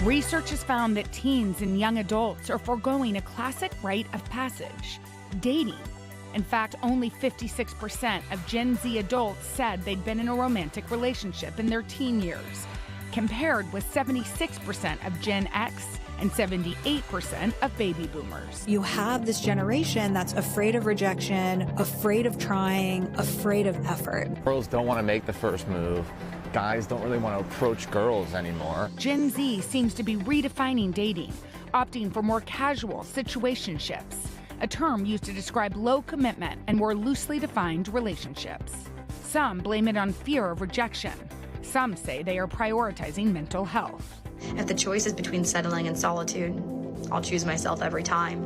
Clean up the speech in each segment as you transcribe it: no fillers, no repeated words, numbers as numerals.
Research has found that teens and young adults are foregoing a classic rite of passage, dating. In fact, only 56% of Gen Z adults said they'd been in a romantic relationship in their teen years, compared with 76% of Gen X and 78% of baby boomers. You have this generation that's afraid of rejection, afraid of trying, afraid of effort. Girls don't want to make the first move. Guys don't really want to approach girls anymore. Gen Z seems to be redefining dating, opting for more casual situationships, a term used to describe low commitment and more loosely defined relationships. Some blame it on fear of rejection. Some say they are prioritizing mental health. If the choice is between settling and solitude, I'll choose myself every time.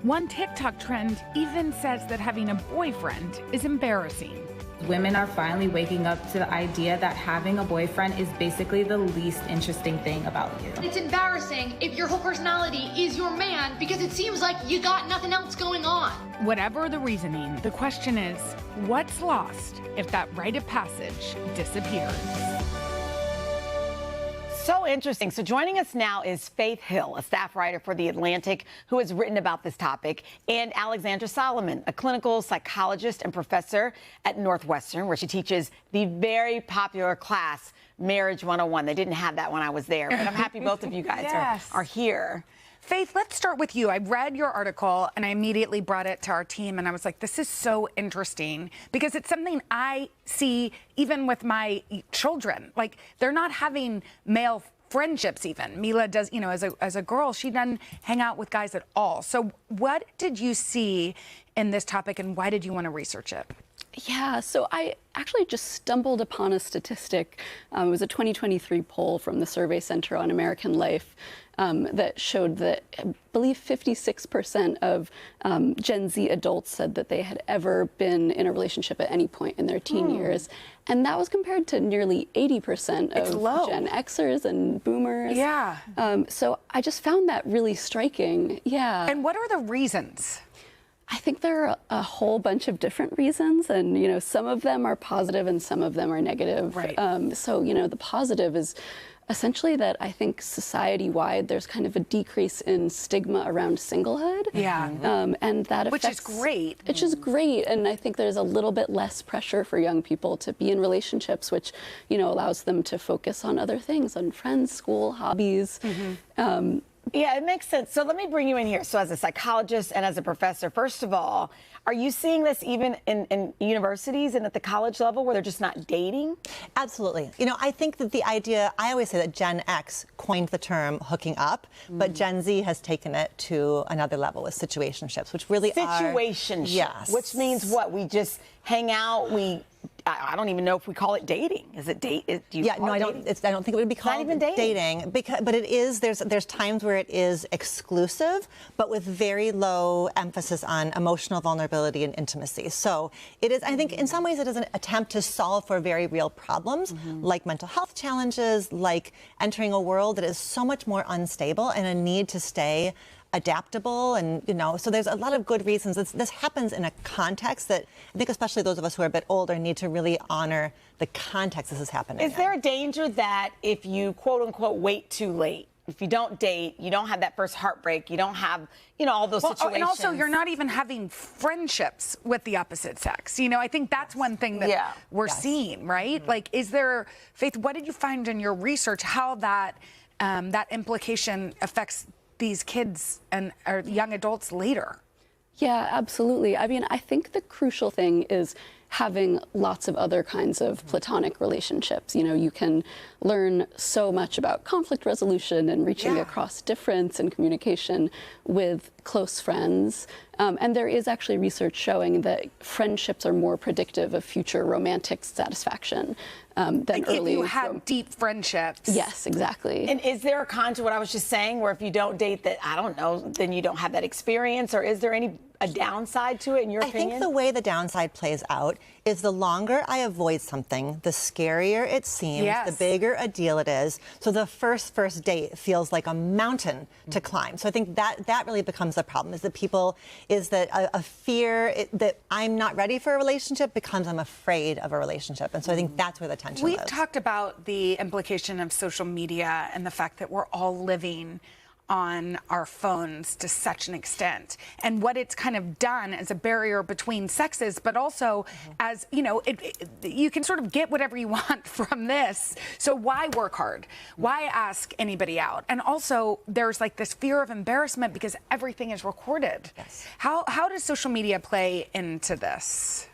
One TikTok trend even says that having a boyfriend is embarrassing. Women are finally waking up to the idea that having a boyfriend is basically the least interesting thing about you. It's embarrassing if your whole personality is your man because it seems like you got nothing else going on. Whatever the reasoning, the question is, what's lost if that rite of passage disappears? So interesting. So joining us now is Faith Hill, a staff writer for The Atlantic, who has written about this topic, and Alexandra Solomon, a clinical psychologist and professor at Northwestern, where she teaches the very popular class, Marriage 101. They didn't have that when I was there, but I'm happy both of you guys are here. Faith, let's start with you. I read your article and I immediately brought it to our team and I was like, this is so interesting because it's something I see even with my children. Like, they're not having male friendships even. Mila does, you know, as a girl, she doesn't hang out with guys at all. So what did you see in this topic and why did you want to research it? Yeah, so I actually just stumbled upon a statistic. It was a 2023 poll from the Survey Center on American Life that showed that, I believe, 56% of Gen Z adults said that they had ever been in a relationship at any point in their teen years. And that was compared to nearly 80% of Gen Xers and boomers. Yeah. So I just found that really striking. Yeah. And what are the reasons? I think there are a whole bunch of different reasons, and you know, some of them are positive and some of them are negative. Right. So you know, the positive is essentially that I think society-wide there's kind of a decrease in stigma around singlehood. Yeah. And that affects, which is great. Which is great, and I think there's a little bit less pressure for young people to be in relationships, which you know allows them to focus on other things, on friends, school, hobbies. Yeah, it makes sense. So let me bring you in here. So as a psychologist and as a professor, first of all, are you seeing this even in universities and at the college level where they're just not dating? Absolutely. You know, I think that the idea, I always say that Gen X coined the term hooking up, but Gen Z has taken it to another level with situationships, which really are... Situationships. Yes. Which means what? We just hang out, I don't even know if we call it dating. Is it date? Do you call it dating? I don't think it would be called even dating. But it is. There's times where it is exclusive, but with very low emphasis on emotional vulnerability and intimacy. So it is. I think in some ways it is an attempt to solve for very real problems, like mental health challenges, like entering a world that is so much more unstable and a need to stay adaptable, and you know, so there's a lot of good reasons. This happens in a context that I think especially those of us who are a bit older need to really honor the context this is happening. Is there a danger that if you quote unquote wait too late, if you don't date, you don't have that first heartbreak, you don't have, you know, all those situations. And also, you're not even having friendships with the opposite sex. You know, I think that's one thing that we're seeing, right? Like, is there, Faith, what did you find in your research, how that that implication affects these kids and or young adults later? Yeah, absolutely. I mean, I think the crucial thing is having lots of other kinds of platonic relationships. You know, you can learn so much about conflict resolution and reaching across difference and communication with close friends. And there is actually research showing that friendships are more predictive of future romantic satisfaction than like early. If you have deep friendships. Yes, exactly. And is there a con to what I was just saying, where if you don't date, that, I don't know, then you don't have that experience? Or is there any a downside to it in your opinion? I think the way the downside plays out is the longer I avoid something, the scarier it seems, the bigger a deal it is. So the first date feels like a mountain to climb. So I think that really becomes the problem, is that a fear that I'm not ready for a relationship becomes I'm afraid of a relationship. And so I think that's where the tension lives. We've talked about the implication of social media and the fact that we're all living on our phones to such an extent, and what it's kind of done as a barrier between sexes, but also as, you know, you can sort of get whatever you want from this. So why work hard? Why ask anybody out? And also there's like this fear of embarrassment because everything is recorded. Yes. How does social media play into this?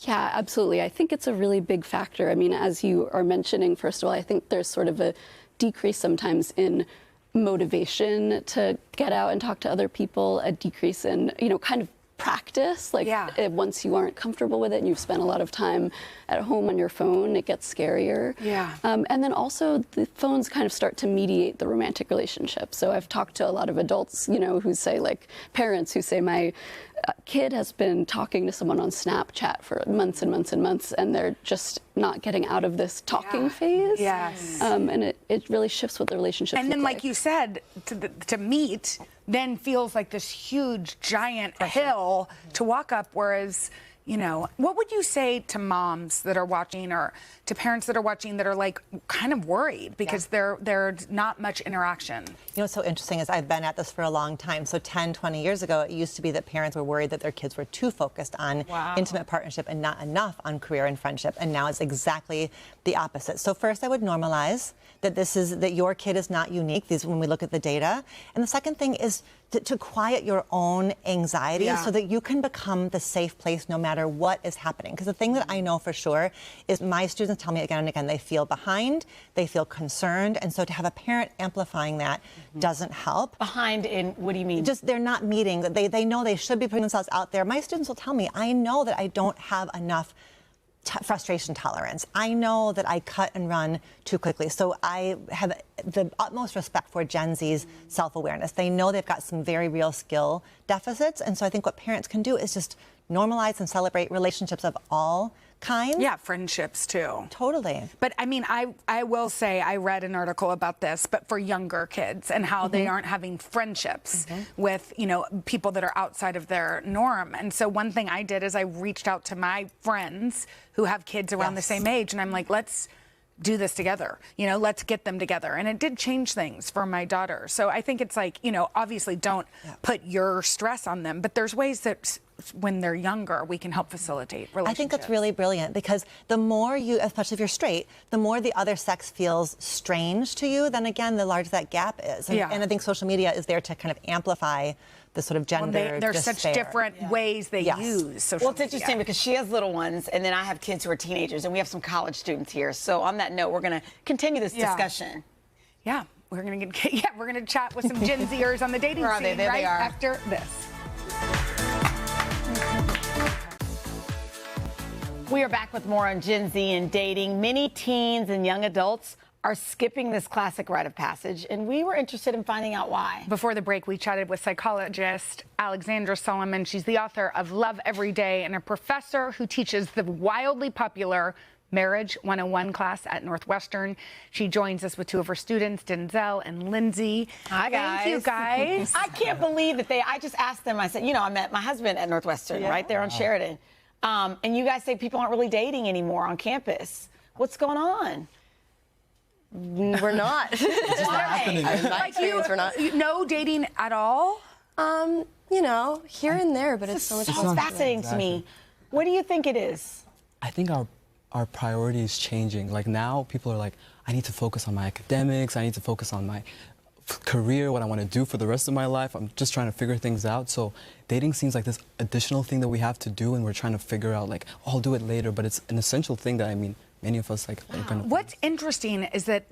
Yeah, absolutely. I think it's a really big factor. I mean, as you are mentioning, first of all, I think there's sort of a decrease sometimes in motivation to get out and talk to other people, a decrease in, you know, kind of practice. Like once you aren't comfortable with it and you've spent a lot of time at home on your phone, it gets scarier. Yeah. And then also the phones kind of start to mediate the romantic relationship. So I've talked to a lot of adults, you know, who say, like parents who say, my kid has been talking to someone on Snapchat for months and months and months, and they're just not getting out of this talking phase. Yes. And it really shifts what the relationship. And then, like you said, to meet then feels like this huge, giant hill to walk up, whereas, you know, what would you say to moms that are watching, or to parents that are watching that are like kind of worried because there's not much interaction? You know what's so interesting is I've been at this for a long time. So 10, 20 years ago, it used to be that parents were worried that their kids were too focused on intimate partnership and not enough on career and friendship. And now it's exactly the opposite. So first, I would normalize that your kid is not unique. When we look at the data. And the second thing is to quiet your own anxiety so that you can become the safe place no matter what is happening. Because the thing that I know for sure is my students tell me again and again, they feel behind, they feel concerned. And so to have a parent amplifying that doesn't help. Behind in, what do you mean? Just they're not meeting. They know they should be putting themselves out there. My students will tell me, I know that I don't have enough frustration tolerance. I know that I cut and run too quickly. So I have the utmost respect for Gen Z's self-awareness. They know they've got some very real skill deficits. And so I think what parents can do is just normalize and celebrate relationships of all kinds. Yeah, friendships too. Totally. But I mean, I will say I read an article about this, but for younger kids and how they aren't having friendships with, you know, people that are outside of their norm. And so one thing I did is I reached out to my friends who have kids around the same age, and I'm like, let's do this together. You know, let's get them together. And it did change things for my daughter. So I think it's like, you know, obviously don't put your stress on them, but there's ways that when they're younger, we can help facilitate relationships. I think that's really brilliant, because the more you, especially if you're straight, the more the other sex feels strange to you, then again, the larger that gap is. And, and I think social media is there to kind of amplify the sort of gender there's despair. such different ways they use social media. Well, it's interesting because she has little ones, and then I have kids who are teenagers, and we have some college students here. So on that note, we're going to continue this discussion. Yeah, we're going to chat with some Gen Zers on the dating scene right after this. We are back with more on Gen Z and dating. Many teens and young adults are skipping this classic rite of passage, and we were interested in finding out why. Before the break, we chatted with psychologist Alexandra Solomon. She's the author of Love Every Day and a professor who teaches the wildly popular Marriage 101 class at Northwestern. She joins us with two of her students, Denzel and Lindsay. Hi, guys. Thank you, guys. I can't believe that I just asked them, I said, you know, I met my husband at Northwestern, right there on Sheridan. And you guys say people aren't really dating anymore on campus. What's going on? We're not. It's just not happening. We're not. No dating at all? You know, here and there, but it's so much fun. It's fascinating to me. What do you think it is? I think our priority is changing. Like now, people are like, I need to focus on my academics. I need to focus on my career, what I want to do for the rest of my life. I'm just trying to figure things out. So dating seems like this additional thing that we have to do, and we're trying to figure out, like, I'll do it later, but it's an essential thing that, I mean, many of us, like, are going to... What's interesting is that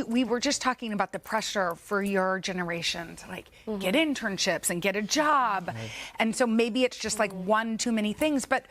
we were just talking about the pressure for your generation to, like, get internships and get a job. And so maybe it's just, like, one too many things. But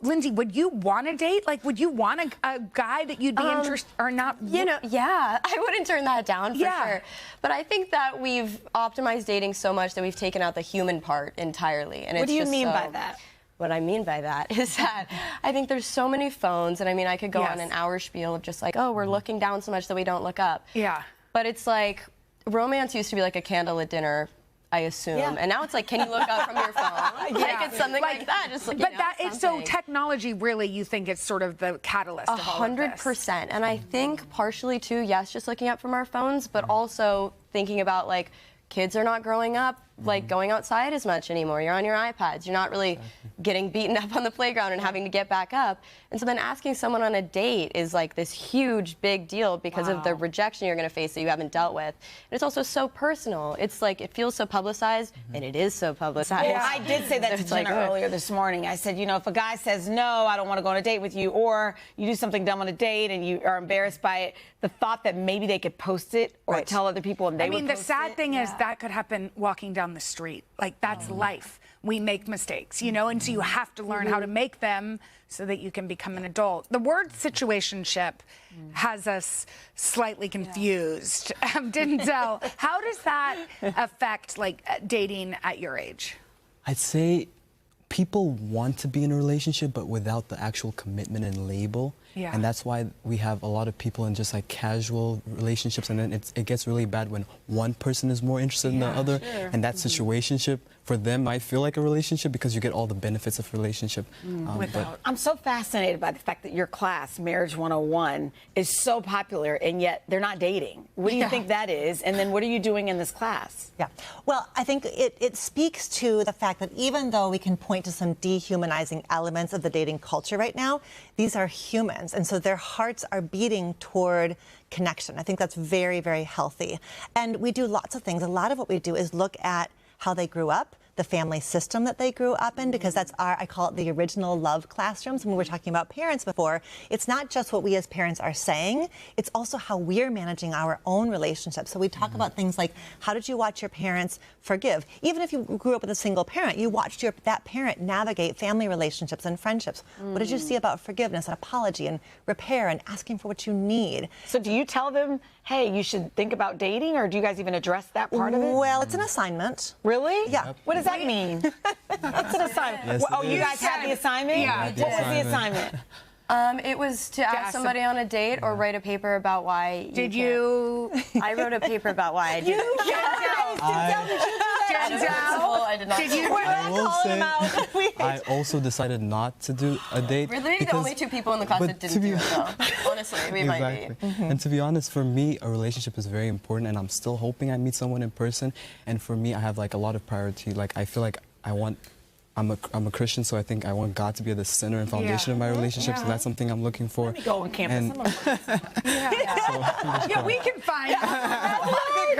Lindsay, would you want to date? Like, would you want a guy that you'd be interested or not? You know, yeah, I wouldn't turn that down for sure. But I think that we've optimized dating so much that we've taken out the human part entirely. And what do you mean by that? What I mean by that is that I think there's so many phones, and I mean, I could go on an hour spiel of just like, oh, we're looking down so much that we don't look up. Yeah. But it's like, romance used to be like a candle at dinner, I assume. Yeah. And now it's like, can you look up from your phone? Like, it's something like that. Just like, but that it's so technology really, you think it's sort of the catalyst of all of this. 100%. And I think partially too, yes, just looking up from our phones, but also thinking about like, kids are not growing up like going outside as much anymore. You're on your iPads. You're not really getting beaten up on the playground and having to get back up. And so then asking someone on a date is like this huge, big deal because of the rejection you're going to face that you haven't dealt with. And it's also so personal. It's like, it feels so publicized, and it is so publicized. Yeah. I did say that to Jenna earlier this morning. I said, you know, if a guy says, no, I don't want to go on a date with you, or you do something dumb on a date and you are embarrassed by it, the thought that maybe they could post it or tell other people and they would post it. The sad thing is that could happen walking down the street. Like, that's life. We make mistakes, you know, and so you have to learn how to make them so that you can become an adult. The word situationship has us slightly confused. Denzel, how does that affect, like, dating at your age? I'd say people want to be in a relationship, but without the actual commitment and label. Yeah. And that's why we have a lot of people in just like casual relationships, and then it gets really bad when one person is more interested in the other. Sure. And that situationship for them might feel like a relationship because you get all the benefits of a relationship. I'm so fascinated by the fact that your class, Marriage 101, is so popular and yet they're not dating. What do you think that is? And then what are you doing in this class? Yeah. Well, I think it speaks to the fact that even though we can point to some dehumanizing elements of the dating culture right now, these are humans. And so their hearts are beating toward connection. I think that's very, very healthy. And we do lots of things. A lot of what we do is look at how they grew up, the family system that they grew up in, because that's I call it the original love classrooms. When we were talking about parents before, it's not just what we as parents are saying, it's also how we're managing our own relationships. So we talk about things like, how did you watch your parents forgive? Even if you grew up with a single parent, you watched that parent navigate family relationships and friendships. What did you see about forgiveness and apology and repair and asking for what you need? So do you tell them, hey, you should think about dating, or do you guys even address that part of it? Well, it's an assignment. Really? Yeah. What does that mean? What's an assignment? Yes, you guys had the assignment? Yeah. What was the assignment? It was to ask somebody on a date or write a paper about why. Did you? I wrote a paper about why I did it. I did not. Did you? I also decided not to do a date. We're literally the only two people in the class that didn't do it, though. Honestly, we might be. And to be honest, for me, a relationship is very important, and I'm still hoping I meet someone in person. And for me, I have like a lot of priority. Like, I feel like I'm a Christian, so I think I want God to be the center and foundation of my relationship. So that's something I'm looking for. Let me go on campus. We can find.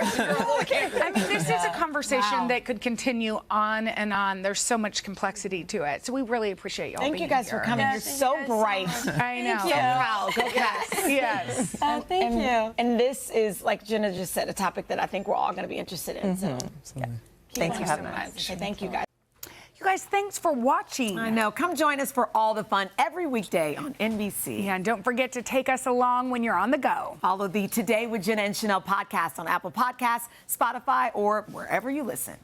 I mean, this is a conversation that could continue on and on. There's so much complexity to it. So we really appreciate y'all being here. Thank you guys for coming. You're so bright. I know. So proud. Go Cats. Yes. Thank you. And this is, like Jenna just said, a topic that I think we're all going to be interested in. So Thank you so much. Thank you guys. You guys, thanks for watching. I know. Come join us for all the fun every weekday on NBC. Yeah, and don't forget to take us along when you're on the go. Follow the Today with Jenna and Sheinelle podcast on Apple Podcasts, Spotify, or wherever you listen.